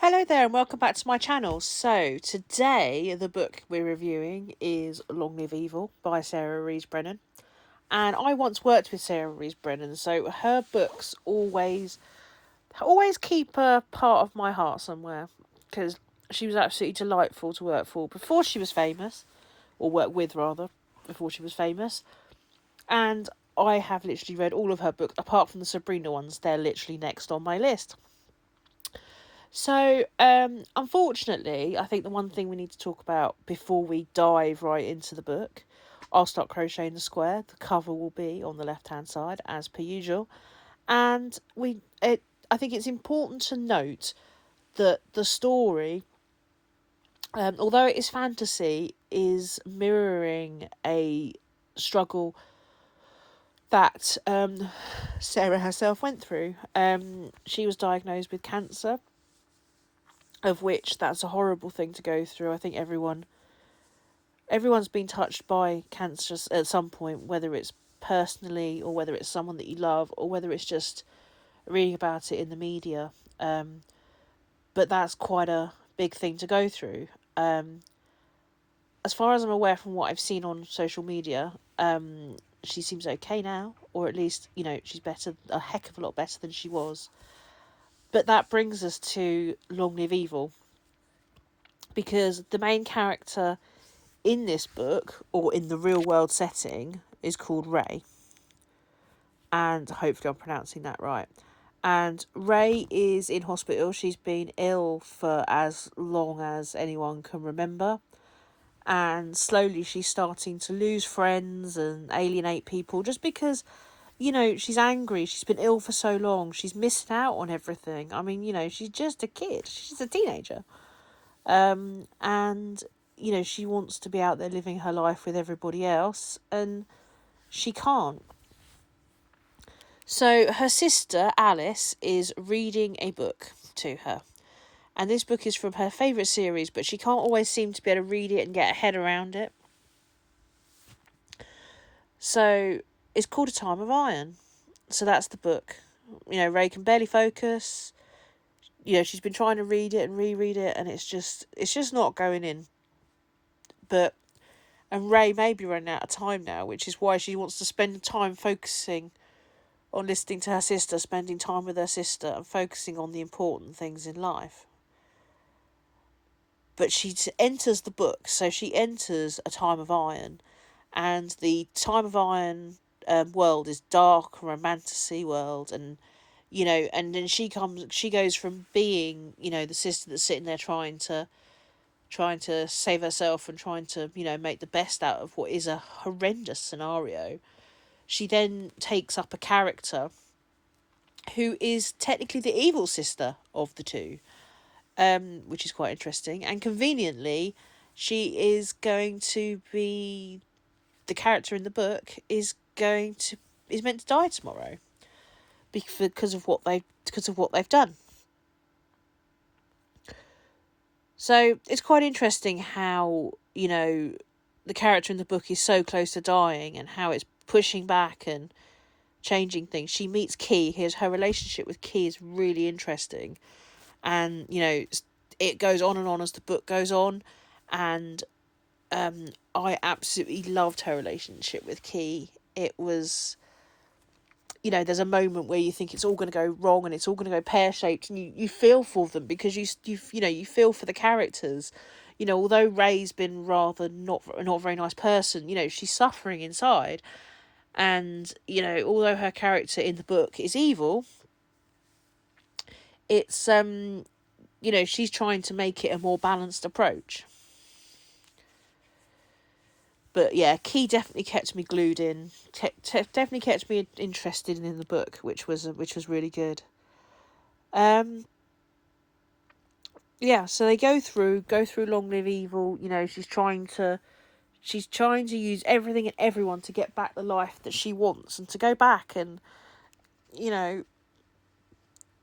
Hello there and welcome back to my channel. So today the book we're reviewing is Long Live Evil by Sarah Rees Brennan. And I once worked with Sarah Rees Brennan, so her books always keep a part of my heart somewhere, because she was absolutely delightful to work for before she was famous, or work with rather, before she was famous. And I have literally read all of her books apart from the Sabrina ones. They're literally next on my list. So, unfortunately, I think the one thing we need to talk about before we dive right into the book, I'll start crocheting the square. The cover will be on the left-hand side, as per usual. And I think it's important to note that the story, although it is fantasy, is mirroring a struggle that Sarah herself went through. She was diagnosed with cancer, of which that's a horrible thing to go through. I think everyone's been touched by cancer at some point, whether it's personally or whether it's someone that you love or whether it's just reading about it in the media. But that's quite a big thing to go through. As far as I'm aware from what I've seen on social media, she seems okay now, or at least, she's better, a heck of a lot better than she was. But that brings us to Long Live Evil, because the main character in this book, or in the real world setting, is called Ray. And hopefully I'm pronouncing that right. And Ray is in hospital. She's been ill for as long as anyone can remember. And slowly she's starting to lose friends and alienate people just because, she's angry. She's been ill for so long. She's missing out on everything. I mean, she's just a kid. She's a teenager. And she wants to be out there living her life with everybody else, and she can't. So her sister Alice is reading a book to her, and this book is from her favourite series, but she can't always seem to be able to read it and get her head around it. So it's called A Time of Iron. So that's the book. Ray can barely focus. She's been trying to read it and reread it, and it's just not going in. And Ray may be running out of time now, which is why she wants to spend time focusing on listening to her sister, spending time with her sister, and focusing on the important things in life. But she enters the book, so she enters A Time of Iron, and the Time of Iron world is dark, romantasy world, and and then she goes from being, the sister that's sitting there trying to save herself and trying to, make the best out of what is a horrendous scenario. She then takes up a character who is technically the evil sister of the two, which is quite interesting. And conveniently, she is going to be, the character in the book is meant to die tomorrow because of what they've done. So it's quite interesting how, the character in the book is so close to dying and how it's pushing back and changing things. She meets Key. Her relationship with Key is really interesting. And, it goes on and on as the book goes on. And I absolutely loved her relationship with Key. It was, there's a moment where you think it's all going to go wrong and it's all going to go pear-shaped, and you feel for them because you feel for the characters. Although Ray's been rather not a very nice person, she's suffering inside. And, although her character in the book is evil, it's, she's trying to make it a more balanced approach. But yeah, Key definitely kept me glued in. Definitely kept me interested in the book, which was really good. Yeah, so they go through Long Live Evil. She's trying to use everything and everyone to get back the life that she wants and to go back and,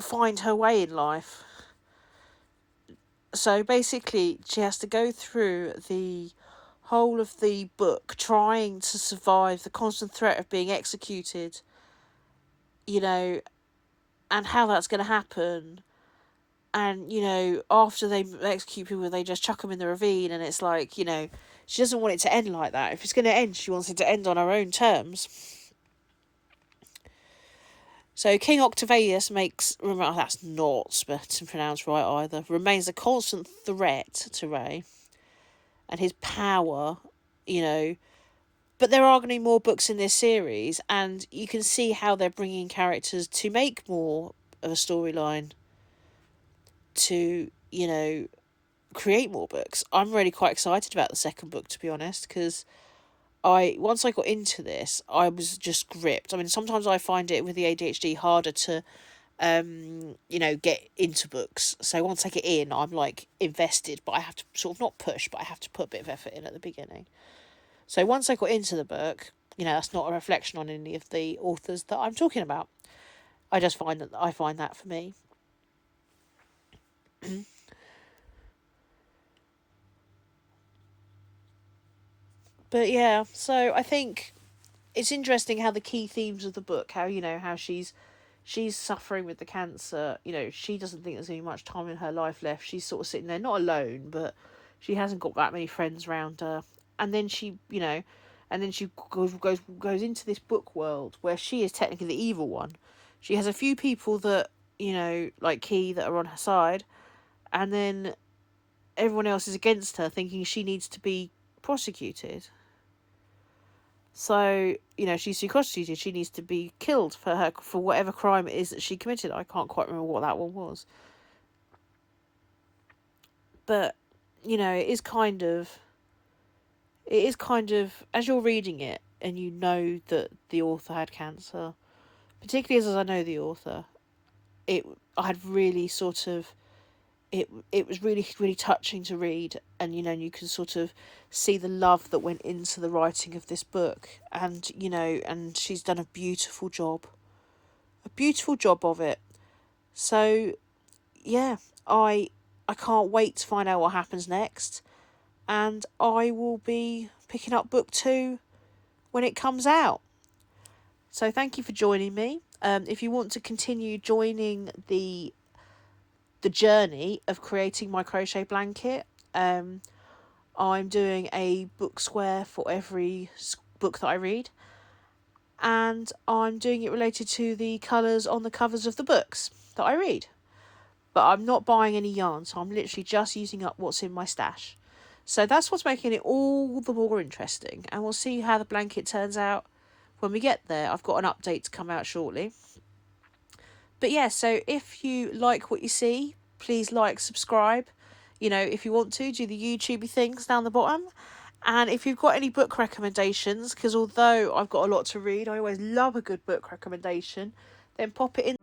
find her way in life. So basically, she has to go through the whole of the book trying to survive the constant threat of being executed, and how that's going to happen. And, after they execute people, they just chuck them in the ravine. And it's like, she doesn't want it to end like that. If it's going to end, she wants it to end on her own terms. So King Octavius that's not pronounced right either, remains a constant threat to Ray and his power, But there are going to be more books in this series, and you can see how they're bringing characters to make more of a storyline to, create more books. I'm really quite excited about the second book, to be honest, because once I got into this, I was just gripped. I mean, sometimes I find it with the ADHD harder to, get into books. So once I get in, I'm like invested, but I have to sort of not push, but I have to put a bit of effort in at the beginning. So once I got into the book, that's not a reflection on any of the authors that I'm talking about. I just find that for me. But yeah, so I think it's interesting how the key themes of the book, how she's suffering with the cancer. She doesn't think there's any much time in her life left. She's sort of sitting there, not alone, but she hasn't got that many friends around her. And then she goes into this book world where she is technically the evil one. She has a few people that, like Key, that are on her side, and then everyone else is against her, thinking she needs to be prosecuted. So, she's too prosecuted. She needs to be killed for whatever crime it is that she committed. I can't quite remember what that one was. But, it is kind of, as you're reading it and you know that the author had cancer, particularly as I know the author, I had really sort of, it was really, really touching to read, and you can sort of see the love that went into the writing of this book, and and she's done a beautiful job of it. So yeah, I can't wait to find out what happens next, and I will be picking up book 2 when it comes out. So thank you for joining me. If you want to continue joining the journey of creating my crochet blanket, I'm doing a book square for every book that I read, and I'm doing it related to the colours on the covers of the books that I read. But I'm not buying any yarn, so I'm literally just using up what's in my stash. So that's what's making it all the more interesting, and we'll see how the blanket turns out when we get there. I've got an update to come out shortly. But yeah, so if you like what you see, please like, subscribe. If you want to, do the YouTubey things down the bottom. And if you've got any book recommendations, because although I've got a lot to read, I always love a good book recommendation, then pop it in.